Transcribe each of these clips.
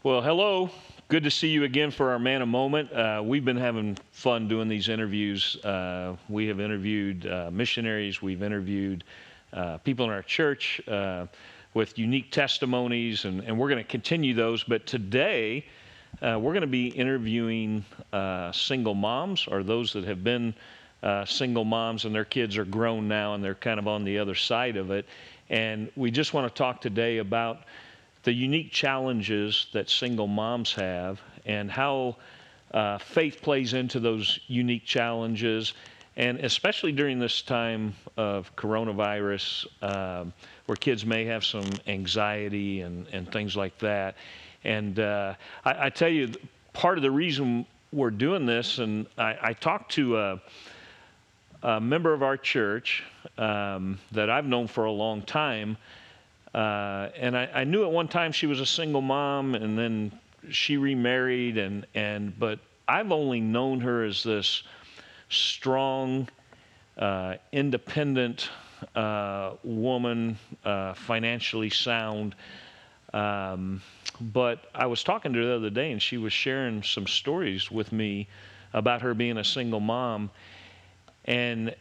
Well, hello. Good to see you again for our Manna Moment. We've been having fun doing these interviews. We have interviewed missionaries. We've interviewed people in our church with unique testimonies, and we're going to continue those. But today, we're going to be interviewing single moms, or those that have been single moms and their kids are grown now and they're kind of on the other side of it. And we just want to talk today about the unique challenges that single moms have and how faith plays into those unique challenges, and especially during this time of coronavirus, where kids may have some anxiety and things like that. And I tell you, part of the reason we're doing this, and I talked to a member of our church that I've known for a long time, and I knew at one time she was a single mom, and then she remarried, but I've only known her as this strong, independent woman, financially sound. But I was talking to her the other day, and she was sharing some stories with me about her being a single mom. And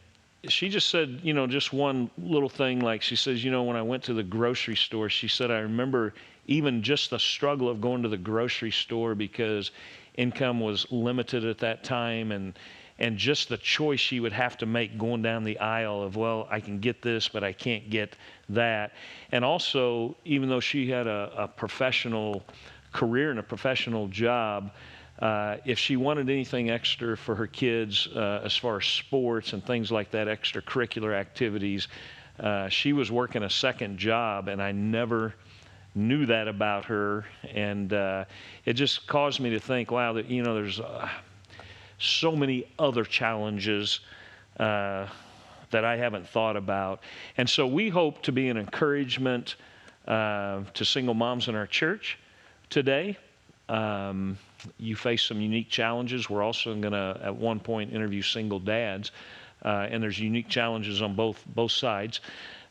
she just said, just one little thing, like she says, when I went to the grocery store, she said, I remember even just the struggle of going to the grocery store because income was limited at that time, and just the choice she would have to make going down the aisle of, well, I can get this, but I can't get that. And also, even though she had a professional career and a professional job, if she wanted anything extra for her kids, as far as sports and things like that, extracurricular activities, she was working a second job, and I never knew that about her. And it just caused me to think, wow, that there's so many other challenges that I haven't thought about. And so we hope to be an encouragement to single moms in our church today. You face some unique challenges. We're also going to, at one point, interview single dads, and there's unique challenges on both sides.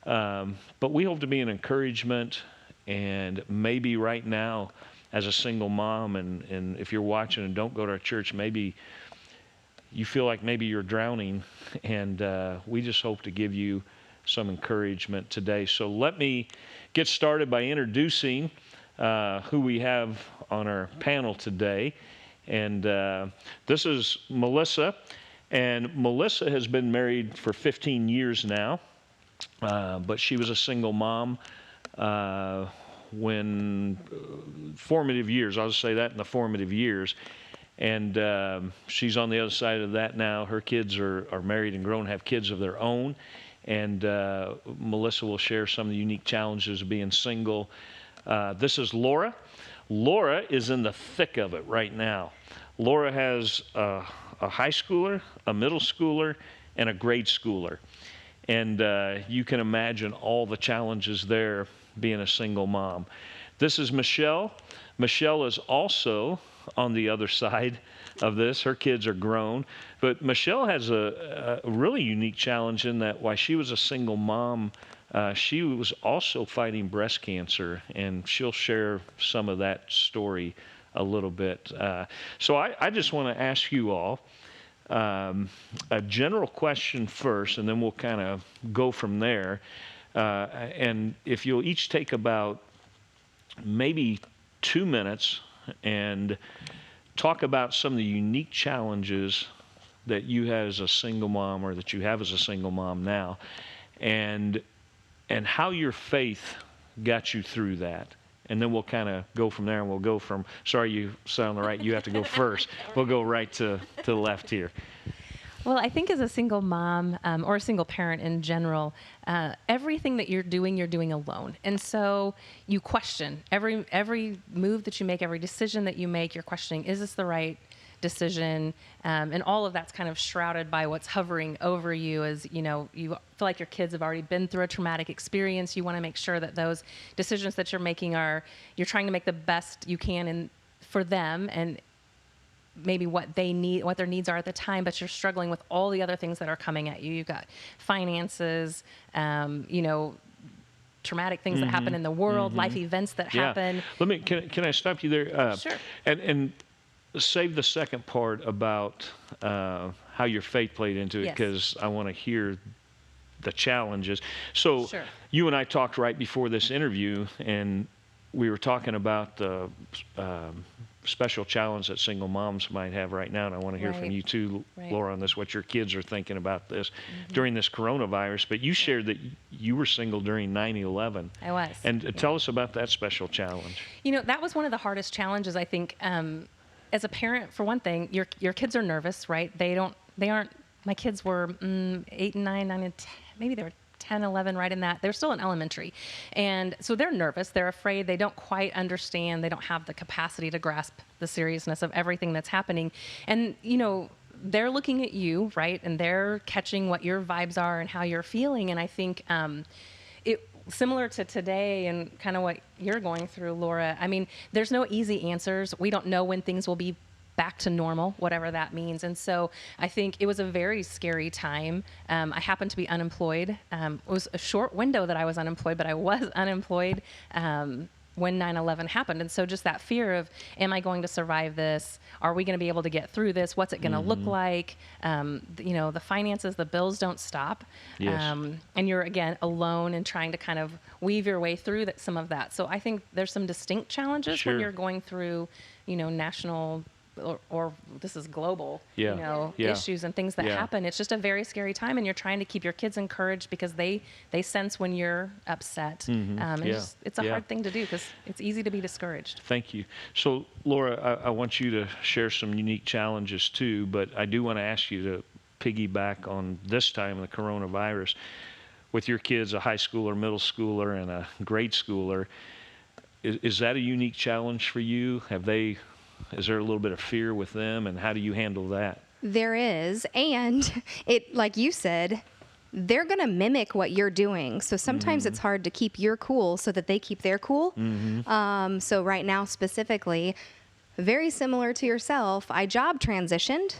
But we hope to be an encouragement, and maybe right now, as a single mom, and if you're watching and don't go to our church, maybe you feel like maybe you're drowning, and we just hope to give you some encouragement today. So let me get started by introducing who we have on our panel today. And this is Melissa. And Melissa has been married for 15 years now, but she was a single mom when formative years, I'll just say that, in the formative years. And she's on the other side of that now. Her kids are married and grown, have kids of their own. And Melissa will share some of the unique challenges of being single. This is Laura. Laura is in the thick of it right now. Laura has a high schooler, a middle schooler, and a grade schooler. And you can imagine all the challenges there being a single mom. This is Michelle. Michelle is also on the other side of this. Her kids are grown. But Michelle has a really unique challenge in that while she was a single mom, she was also fighting breast cancer, and she'll share some of that story a little bit. So I just want to ask you all a general question first, and then we'll kind of go from there. And if you'll each take about maybe 2 minutes and talk about some of the unique challenges that you have as a single mom, or that you have as a single mom now, and how your faith got you through that. And then we'll kind of go from there, and we'll go from, sorry, you sat on the right, you have to go first. We'll go right to the left here. Well, I think as a single mom or a single parent in general, everything that you're doing alone. And so you question every move that you make, every decision that you make, you're questioning, is this the right decision? And all of that's kind of shrouded by what's hovering over you as, you feel like your kids have already been through a traumatic experience. You want to make sure that those decisions that you're making you're trying to make the best you can for them, and maybe what they need, what their needs are at the time, but you're struggling with all the other things that are coming at you. You've got finances, traumatic things that happen in the world, life events that happen. Can I stop you there? Sure. And save the second part about how your faith played into it, Yes. because I want to hear the challenges. So Sure. you and I talked right before this interview, and we were talking about the special challenge that single moms might have right now, and I want to hear from Right. you too, Right. Laura, on this, what your kids are thinking about this during this coronavirus. But you shared that you were single during 9/11. I was. And Yeah. tell us about that special challenge. You know, that was one of the hardest challenges, I think. As a parent, for one thing, your kids are nervous, right? They aren't. My kids were 8 and 9, 9 and 10. Maybe they were 10, 11, right in that. They're still in elementary. And so they're nervous. They're afraid. They don't quite understand. They don't have the capacity to grasp the seriousness of everything that's happening. And, you know, they're looking at you, right? And they're catching what your vibes are and how you're feeling. And I think it similar to today and kind of what you're going through, Laura. I mean, there's no easy answers. We don't know when things will be back to normal, whatever that means. And so I think it was a very scary time. I happened to be unemployed. It was a short window that I was unemployed, but I was unemployed when 9/11 happened. And so just that fear of, am I going to survive this? Are we going to be able to get through this? What's it going to look like? You know, the finances, the bills don't stop. Yes. And you're, again, alone and trying to kind of weave your way through some of that. So I think there's some distinct challenges Sure. when you're going through, you know, national or this is global, Yeah. you know, Yeah. issues and things that Yeah. happen. It's just a very scary time, and you're trying to keep your kids encouraged because they sense when you're upset. And Yeah. it's a Yeah. hard thing to do because it's easy to be discouraged. Thank you. So, Laura, I want you to share some unique challenges too, but I do want to ask you to piggyback on this time of the coronavirus with your kids, a high schooler, middle schooler, and a grade schooler. Is that a unique challenge for you? Is there a little bit of fear with them, and how do you handle that? There is, and it, like you said, they're going to mimic what you're doing. So sometimes it's hard to keep your cool so that they keep their cool. So right now specifically, very similar to yourself, I job transitioned.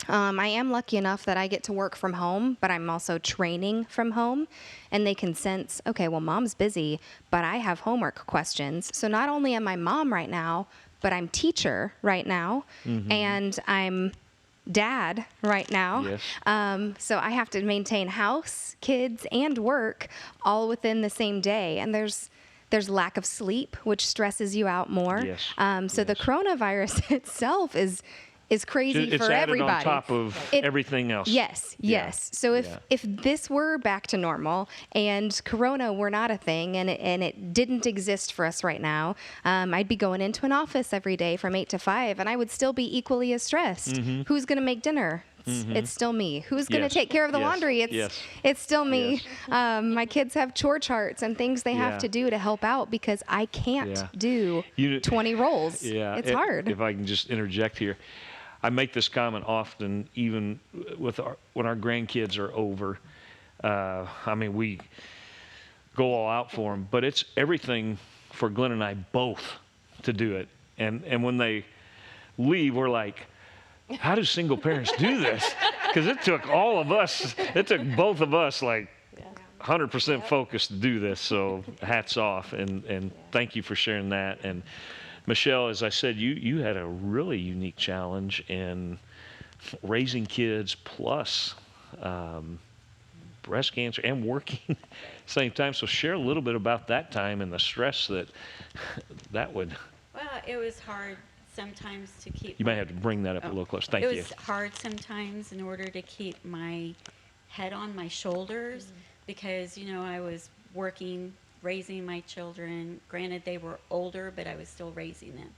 I am lucky enough that I get to work from home, but I'm also training from home, and they can sense, okay, well, mom's busy, but I have homework questions. So not only am I mom right now, but I'm teacher right now, and I'm dad right now. Yes. So I have to maintain house, kids, and work all within the same day. And there's lack of sleep, which stresses you out more. Yes. So the coronavirus itself is crazy It's for added everybody. on top of everything else. Yes, Yeah. yes. So if this were back to normal and Corona were not a thing and it didn't exist for us right now, I'd be going into an office every day from 8 to 5, and I would still be equally as stressed. Who's going to make dinner? It's still me. Who's going to Yes. take care of the Yes. laundry? It's still me. Yes. My kids have chore charts and things they Yeah. have to do to help out because I can't Yeah. do You- 20 roles. Yeah, It's hard. If I can just interject here, I make this comment often, even with when our grandkids are over. I mean, we go all out for them, but it's everything for Glenn and I both to do it. And when they leave, we're like, how do single parents do this? Because it took all of us. It took both of us like 100% focus to do this. So hats off, and thank you for sharing that. And Michelle, as I said, you had a really unique challenge in raising kids plus breast cancer and working at the same time. So share a little bit about that time and the stress that would. Well, it was hard sometimes to keep. You might have to bring that up a little close. Thank you. It was hard sometimes in order to keep my head on my shoulders because, you know, I was working, raising my children. Granted, they were older, but I was still raising them.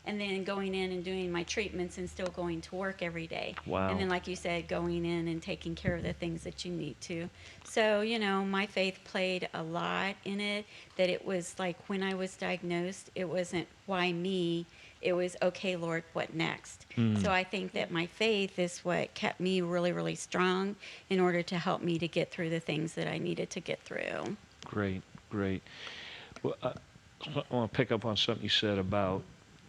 And then going in and doing my treatments and still going to work every day. Wow. And then, like you said, going in and taking care of the things that you need to. So, you know, my faith played a lot in it, that it was like when I was diagnosed, it wasn't why me, it was, okay, Lord, what next? So I think that my faith is what kept me really, really strong in order to help me to get through the things that I needed to get through. Great, great. Well, I want to pick up on something you said about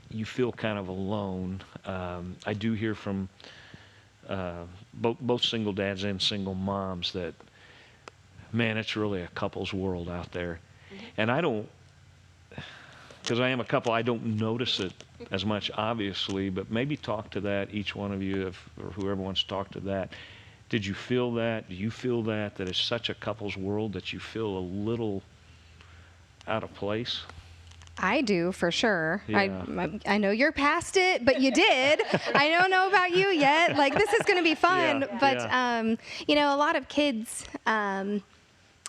you feel kind of alone. I do hear from both single dads and single moms that, man, it's really a couple's world out there. And I don't, because I am a couple, I don't notice it as much, obviously, but maybe talk to that, each one of you, or whoever wants to talk to that. Did you feel that? Do you feel that it's such a couple's world that you feel a little out of place? I do, for sure. Yeah. I know you're past it, but you did. I don't know about you yet. Like, this is going to be fun. Yeah, But, yeah. a lot of kids,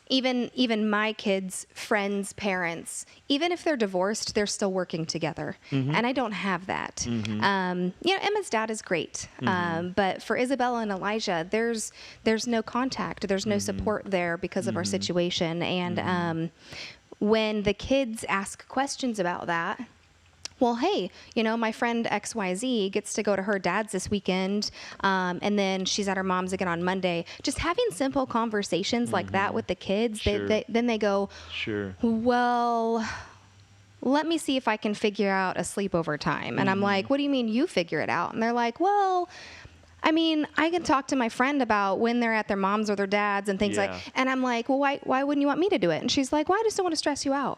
even my kids' friends' parents, even if they're divorced, they're still working together. And I don't have that. Emma's dad is great. But for Isabella and Elijah, there's no contact. There's no support there because of our situation. And when the kids ask questions about that, well, hey, my friend XYZ gets to go to her dad's this weekend, and then she's at her mom's again on Monday. Just having simple conversations like that with the kids, Sure. then they go, Sure. well, let me see if I can figure out a sleepover time. And I'm like, what do you mean you figure it out? And they're like, well, I mean, I can talk to my friend about when they're at their mom's or their dad's and things Yeah. like, and I'm like, well, why wouldn't you want me to do it? And she's like, well, I just don't want to stress you out.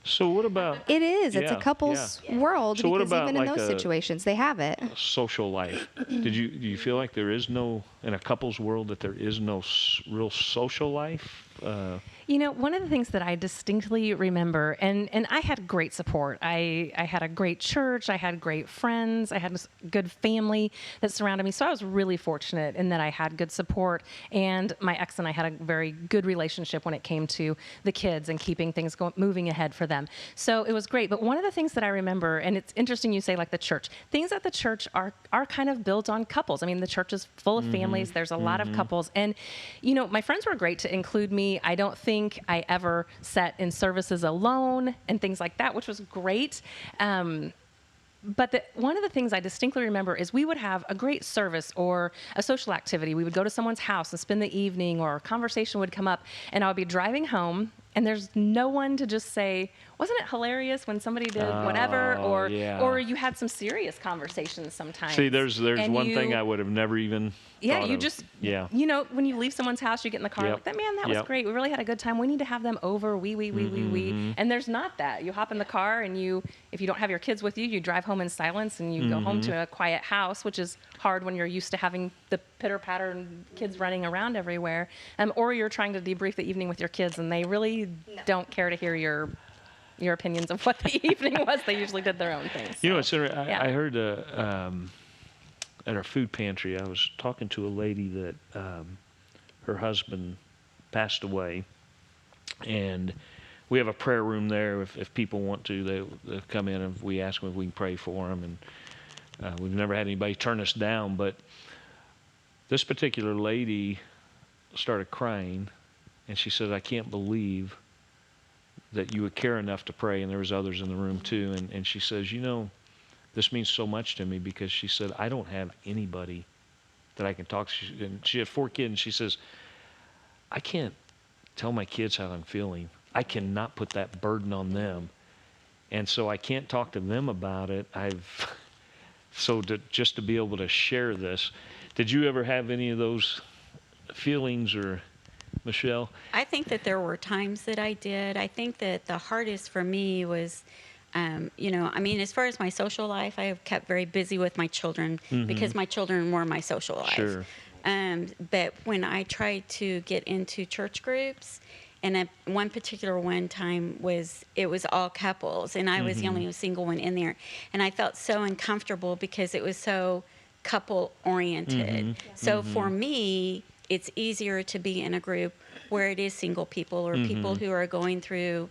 So what about It is. It's a Yeah, couple's world, So what because about even in like those situations, they have it. social life? Do you feel like there is no, in a couple's world, that there is no real social life? One of the things that I distinctly remember, and I had great support. I had a great church. I had great friends. I had a good family that surrounded me. So I was really fortunate in that I had good support. And my ex and I had a very good relationship when it came to the kids and keeping things moving ahead for them. So it was great. But one of the things that I remember, and it's interesting you say like the church, things at the church are kind of built on couples. I mean, the church is full of families. There's a lot of couples. And, my friends were great to include me. I don't think I ever sat in services alone and things like that, which was great. But one of the things I distinctly remember is we would have a great service or a social activity. We would go to someone's house and spend the evening, or a conversation would come up, and I would be driving home, and there's no one to just say, wasn't it hilarious when somebody did whatever? Or yeah. or you had some serious conversations sometimes. See, there's And one thing I would have never even Yeah, thought you of. just, Yeah. when you leave someone's house, you get in the car, Yep. like, that was Yep. great. We really had a good time. We need to have them over. We. And there's not that. You hop in the car and if you don't have your kids with you, you drive home in silence and you go home to a quiet house, which is hard when you're used to having the pitter patter and kids running around everywhere. Or you're trying to debrief the evening with your kids and they really don't care to hear your opinions of what the evening was. They usually did their own thing. It's interesting. yeah. I heard at our food pantry, I was talking to a lady that her husband passed away, and we have a prayer room there. If people want to, they come in and we ask them if we can pray for them. And we've never had anybody turn us down, but this particular lady started crying, and she said, "I can't believe that you would care enough to pray," and there was others in the room too. And she says, this means so much to me, because she said, I don't have anybody that I can talk to. And she had 4 kids, and she says, I can't tell my kids how I'm feeling. I cannot put that burden on them. And so I can't talk to them about it. Just to be able to share this. Did you ever have any of those feelings, or Michelle? I think that there were times that I did. I think that the hardest for me was, as far as my social life, I have kept very busy with my children because my children were my social life. Sure. But when I tried to get into church groups, and one particular one time it was all couples, and I was the only single one in there, and I felt so uncomfortable because it was so couple oriented. So for me, it's easier to be in a group where it is single people or people who are going through,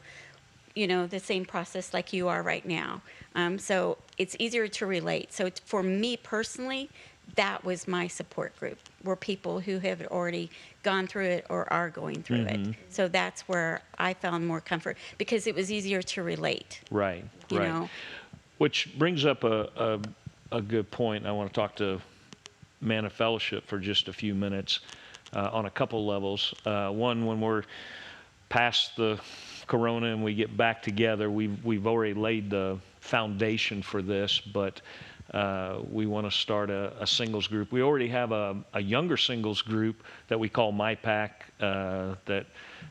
the same process like you are right now. So it's easier to relate. So for me personally, that was my support group, were people who have already gone through it or are going through it. So that's where I found more comfort, because it was easier to relate. Right. You right. know? Which brings up a good point. I want to talk to Manna Fellowship for just a few minutes on a couple levels. One, when we're past the corona and we get back together, we've already laid the foundation for this, but we want to start a singles group. We already have a younger singles group that we call My Pack, that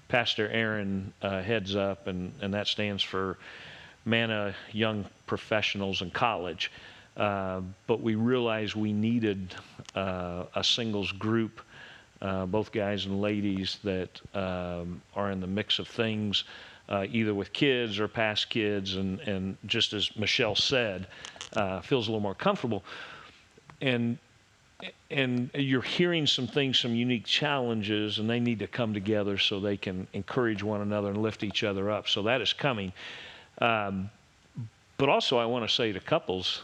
Pastor Aaron heads up, and that stands for Manna Young Professionals in College. But we realized we needed a singles group, both guys and ladies that are in the mix of things, either with kids or past kids, and just as Michelle said, feels a little more comfortable. And you're hearing some things, some unique challenges, and they need to come together so they can encourage one another and lift each other up. So that is coming. But also, I want to say to couples,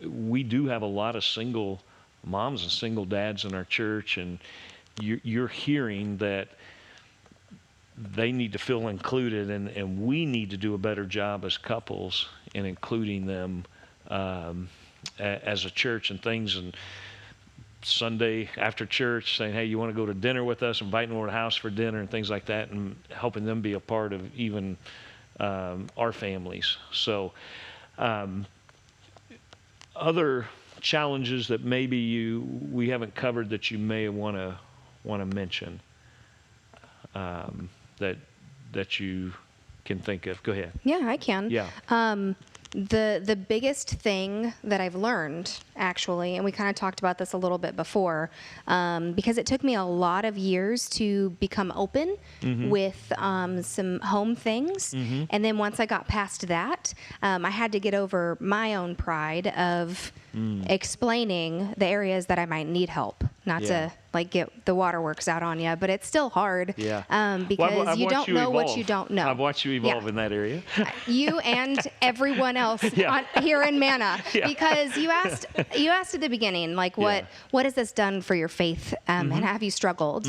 we do have a lot of single moms and single dads in our church, and you're hearing that they need to feel included, and we need to do a better job as couples in including them as a church and things. And Sunday after church saying, hey, you want to go to dinner with us, inviting them over to the house for dinner and things like that, and helping them be a part of even our families. So other challenges that maybe we haven't covered that you may want to mention, that you can think of. Go ahead. Yeah, I can. Yeah. The biggest thing that I've learned, actually, and we kind of talked about this a little bit before, because it took me a lot of years to become open with some home things. And then once I got past that, I had to get over my own pride of explaining the areas that I might need help. Not to like get the waterworks out on you, but it's still hard because I've you don't know what evolve. you don't know. I've watched you evolve in that area. You and everyone else here in Manna, because you asked at the beginning, like, what has this done for your faith, and have you struggled?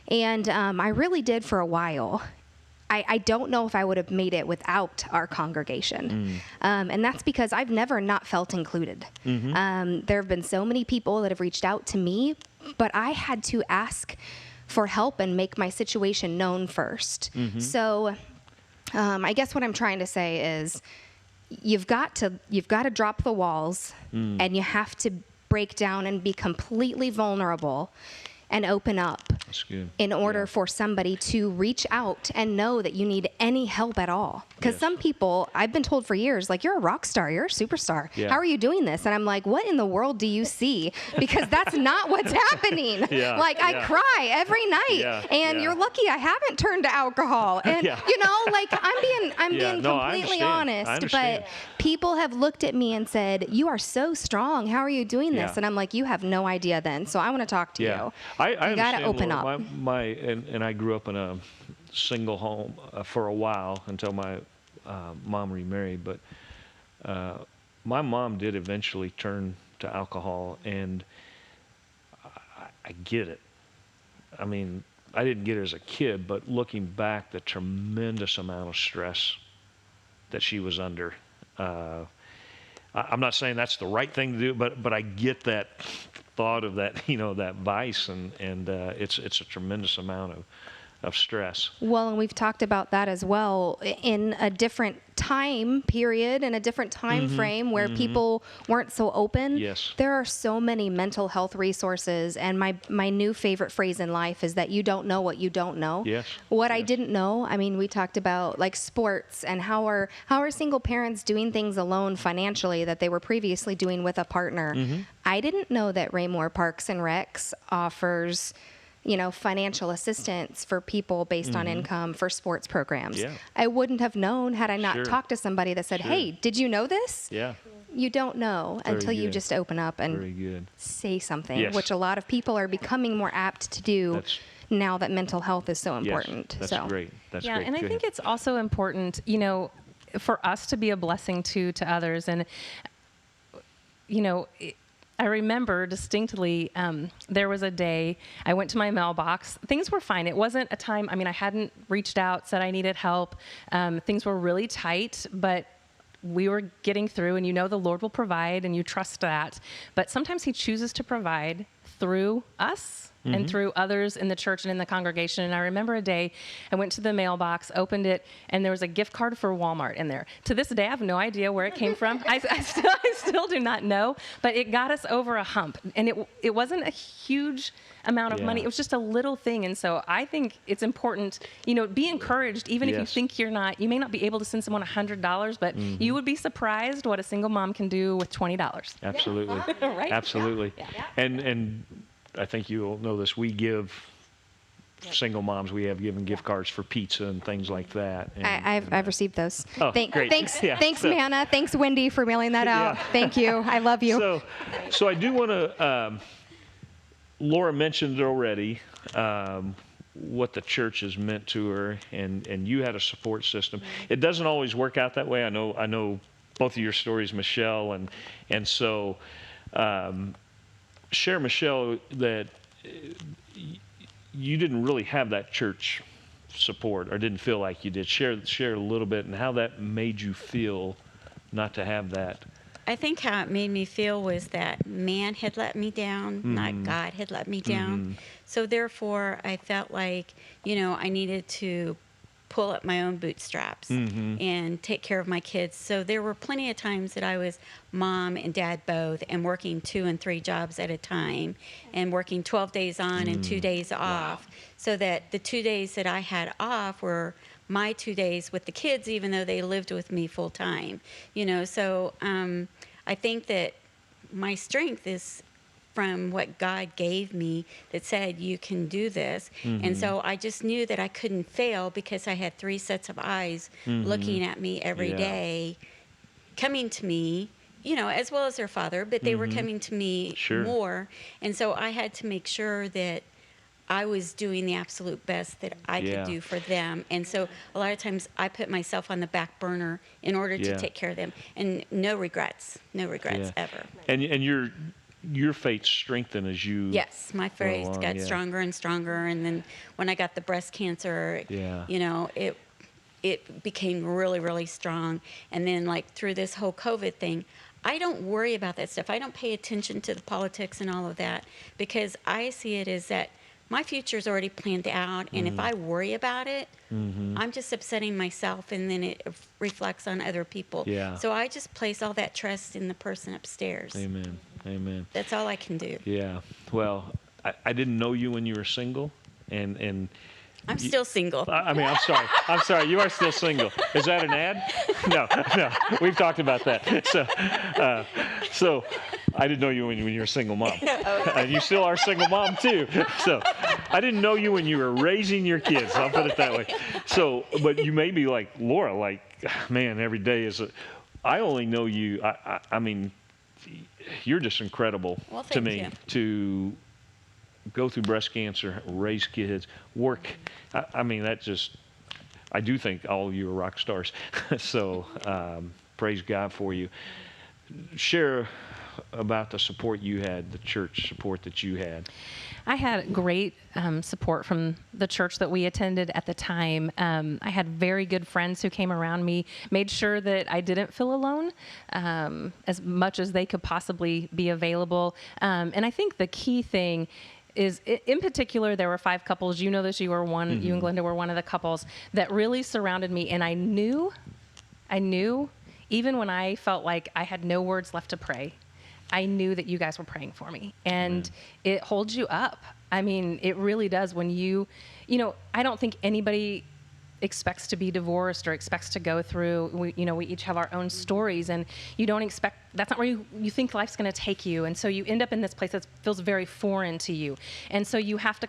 And I really did for a while. I don't know if I would have made it without our congregation. And that's because I've never not felt included. There have been so many people that have reached out to me, but I had to ask for help and make my situation known first. So I guess what I'm trying to say is you've got to drop the walls, and you have to break down and be completely vulnerable and open up in order for somebody to reach out and know that you need any help at all. Because some people, I've been told for years, like, you're a rock star, you're a superstar. How are you doing this? And I'm like, what in the world do you see? Because that's not what's happening. I cry every night, and you're lucky I haven't turned to alcohol. And you know, like, I'm being completely honest, but people have looked at me and said, you are so strong. How are you doing this? And I'm like, you have no idea then. So I want to talk to you. I you got to open up. And I grew up in a single home for a while until my mom remarried. But my mom did eventually turn to alcohol, and I get it. I mean, I didn't get it as a kid, but looking back, the tremendous amount of stress that she was under. I'm not saying that's the right thing to do, but I get that thought of that, that vice, and it's a tremendous amount of stress. Well, and we've talked about that as well in a different time period and a different time frame where people weren't so open. Yes. There are so many mental health resources, and my new favorite phrase in life is that you don't know what you don't know. Yes. What I didn't know, I mean, we talked about like sports and how are single parents doing things alone financially that they were previously doing with a partner. I didn't know that Raymore Parks and Recs offers financial assistance for people based on income for sports programs. I wouldn't have known had I not talked to somebody that said, hey, did you know this? You don't know until you just open up and say something, which a lot of people are becoming more apt to do now that mental health is so important. That's great. That's great. And I think it's also important, for us to be a blessing to others. And, I remember distinctly, there was a day I went to my mailbox. Things were fine. It wasn't a time, I hadn't reached out, said I needed help. Things were really tight, but we were getting through, and the Lord will provide, and you trust that. But sometimes he chooses to provide through us and through others in the church and in the congregation. And I remember a day I went to the mailbox, opened it, and there was a gift card for Walmart in there. To this day, I have no idea where it came from. I still do not know, but it got us over a hump. And it wasn't a huge amount of money. It was just a little thing. And so I think it's important, be encouraged, even if you think you may not be able to send someone $100, but you would be surprised what a single mom can do with $20. Absolutely. Right? Absolutely. Yeah. And I think you'll know this. We give single moms. We have given gift cards for pizza and things like that. And, I've received those. Oh, great. Thanks, Yeah, thanks, so- Manna. Thanks, Wendy, for mailing that out. Yeah. Thank you. I love you. So I do want to. Laura mentioned it already. What the church has meant to her, and you had a support system. It doesn't always work out that way. I know both of your stories, Michelle, and so share, Michelle, that you didn't really have that church support, or didn't feel like you did. Share a little bit, and how that made you feel not to have that. I think how it made me feel was that man had let me down, not God had let me down. So therefore, I felt like, I needed to pull up my own bootstraps and take care of my kids. So there were plenty of times that I was mom and dad both, and working 2 and 3 jobs at a time, and working 12 days on and 2 days off, so that the 2 days that I had off were my 2 days with the kids, even though they lived with me full time. So I think that my strength is from what God gave me, that said, you can do this. And so I just knew that I couldn't fail, because I had 3 sets of eyes looking at me every day, coming to me, as well as their father, but they were coming to me more. And so I had to make sure that I was doing the absolute best that I could do for them. And so a lot of times I put myself on the back burner in order to take care of them. And no regrets ever. And your faith strengthened as you. Yes, my faith along, got stronger and stronger. And then when I got the breast cancer, it became really, really strong. And then through this whole COVID thing, I don't worry about that stuff. I don't pay attention to the politics and all of that, because I see it as that my future is already planned out, and if I worry about it, I'm just upsetting myself, and then it reflects on other people. Yeah. So I just place all that trust in the person upstairs. Amen. That's all I can do. Yeah. Well, I didn't know you when you were single, and I'm still single. I'm sorry. You are still single. Is that an ad? No. We've talked about that. So I didn't know you when you were a single mom. You still are a single mom too. So I didn't know you when you were raising your kids. I'll put it that way. So, but you may be like Laura, man, every day is I only know you. I mean, you're just incredible to me. You. To go through breast cancer, raise kids, work. I mean, I do think all of you are rock stars. So praise God for you. Share about the support you had, the church support that you had. I had great support from the church that we attended at the time. I had very good friends who came around me, made sure that I didn't feel alone as much as they could possibly be available. And I think the key thing is, in particular, there were 5 couples. You know this, you were one, you and Glenda were one of the couples that really surrounded me. And I knew, even when I felt like I had no words left to pray, I knew that you guys were praying for me. And it holds you up. I mean, it really does. When I don't think anybody expects to be divorced or expects to go through, we each have our own stories, and you don't expect, that's not where you think life's going to take you. And so you end up in this place that feels very foreign to you. And so you have to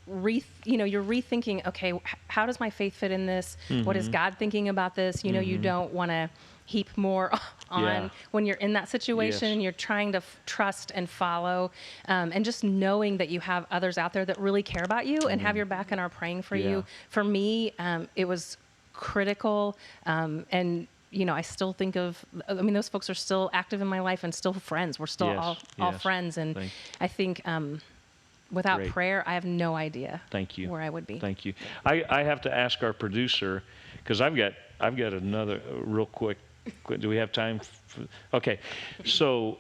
you're rethinking, okay, how does my faith fit in this? What is God thinking about this? You don't want to heap more on when you're in that situation. You're trying to trust and follow, and just knowing that you have others out there that really care about you and have your back and are praying for you. For me, it was critical, and I still think of, those folks are still active in my life and still friends. We're still all friends, and I think without prayer, I have no idea where I would be. Thank you. I have to ask our producer, because I've got another real quick. Do we have time? Okay. So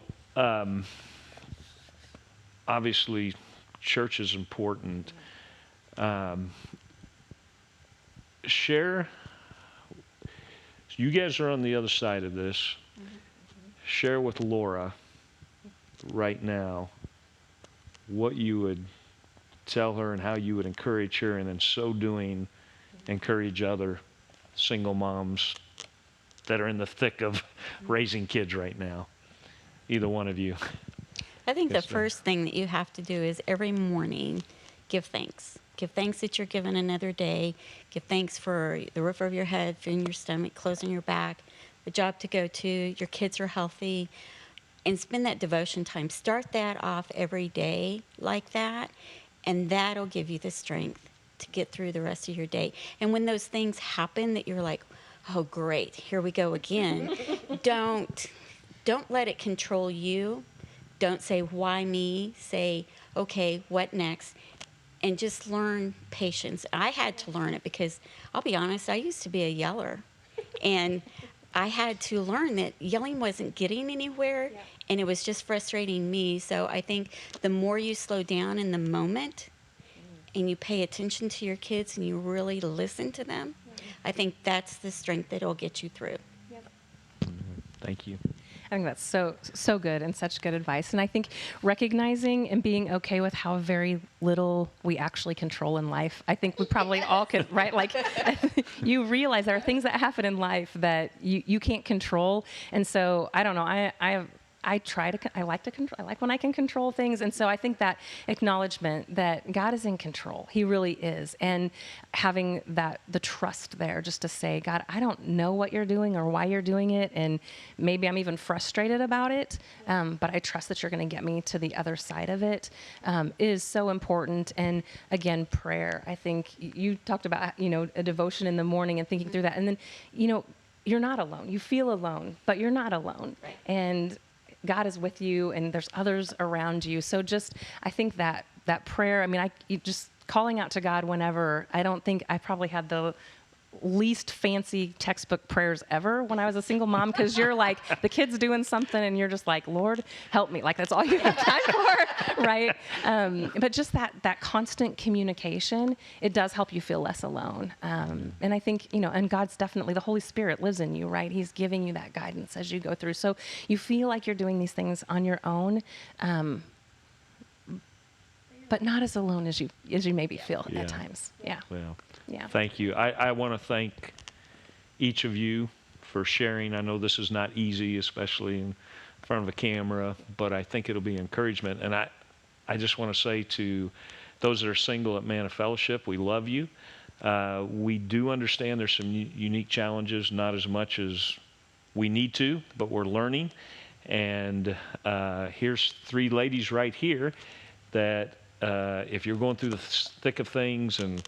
obviously, church is important. Um, share. You guys are on the other side of this. Share with Laura right now what you would tell her and how you would encourage her, and in so doing, encourage other single moms that are in the thick of raising kids right now. Either one of you. I think Yes, the ma'am. first thing that you have to do is every morning give thanks. Give thanks that you're given another day. Give thanks for the roof over your head, food in your stomach, clothes on your back, the job to go to, your kids are healthy, and spend that devotion time. Start that off every day like that, and that'll give you the strength to get through the rest of your day. And when those things happen that you're like, oh great, here we go again, don't let it control you. Don't say why me, say okay, what next? And just learn patience. I had to learn it because I'll be honest, I used to be a yeller. And I had to learn that yelling wasn't getting anywhere, and it was just frustrating me. So I think the more you slow down in the moment and you pay attention to your kids and you really listen to them, I think that's the strength that'll get you through. Thank you. I think that's so good and such good advice. And I think recognizing and being okay with how very little we actually control in life. I think we probably all could, right? Like you realize there are things that happen in life that you can't control. And so I don't know. I like when I can control things. And so I think that acknowledgement that God is in control, he really is. And having the trust there just to say, God, I don't know what you're doing or why you're doing it. And maybe I'm even frustrated about it. But I trust that you're going to get me to the other side of it, is so important. And again, prayer, I think you talked about, a devotion in the morning and thinking through that. And then, you're not alone. You feel alone, but you're not alone. Right. And God is with you, and there's others around you. So I think that prayer, you just calling out to God whenever. I don't think I probably had the least fancy textbook prayers ever when I was a single mom, because you're like, the kid's doing something and you're just like, Lord, help me. Like that's all you have time for, right? But just that constant communication, it does help you feel less alone. And I think, and God's definitely, the Holy Spirit lives in you, right? He's giving you that guidance as you go through. So you feel like you're doing these things on your own, but not as alone as you maybe feel Yeah. at times. Yeah. Well, Yeah. thank you. I want to thank each of you for sharing. I know this is not easy, especially in front of a camera, but I think it'll be encouragement. And I just want to say to those that are single at Manna Fellowship, we love you. We do understand there's some unique challenges, not as much as we need to, but we're learning. And here's 3 ladies right here that if you're going through the thick of things and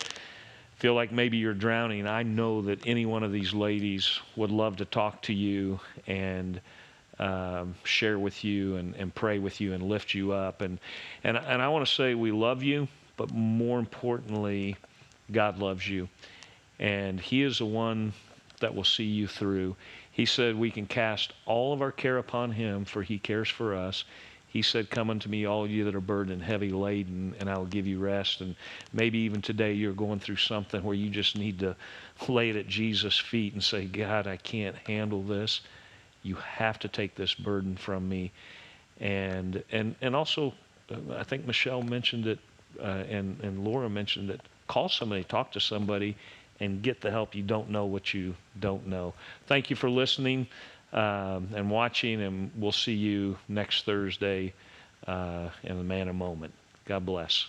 feel like maybe you're drowning, I know that any one of these ladies would love to talk to you and share with you and pray with you and lift you up. And I want to say we love you, but more importantly, God loves you. And he is the one that will see you through. He said we can cast all of our care upon him, for he cares for us. He said, come unto me, all you that are burdened and heavy laden, and I will give you rest. And maybe even today you're going through something where you just need to lay it at Jesus' feet and say, God, I can't handle this. You have to take this burden from me. And also, I think Michelle mentioned it, and Laura mentioned it. Call somebody, talk to somebody, and get the help. You don't know what you don't know. Thank you for listening and watching, and we'll see you next Thursday in the Manna Moment. God bless.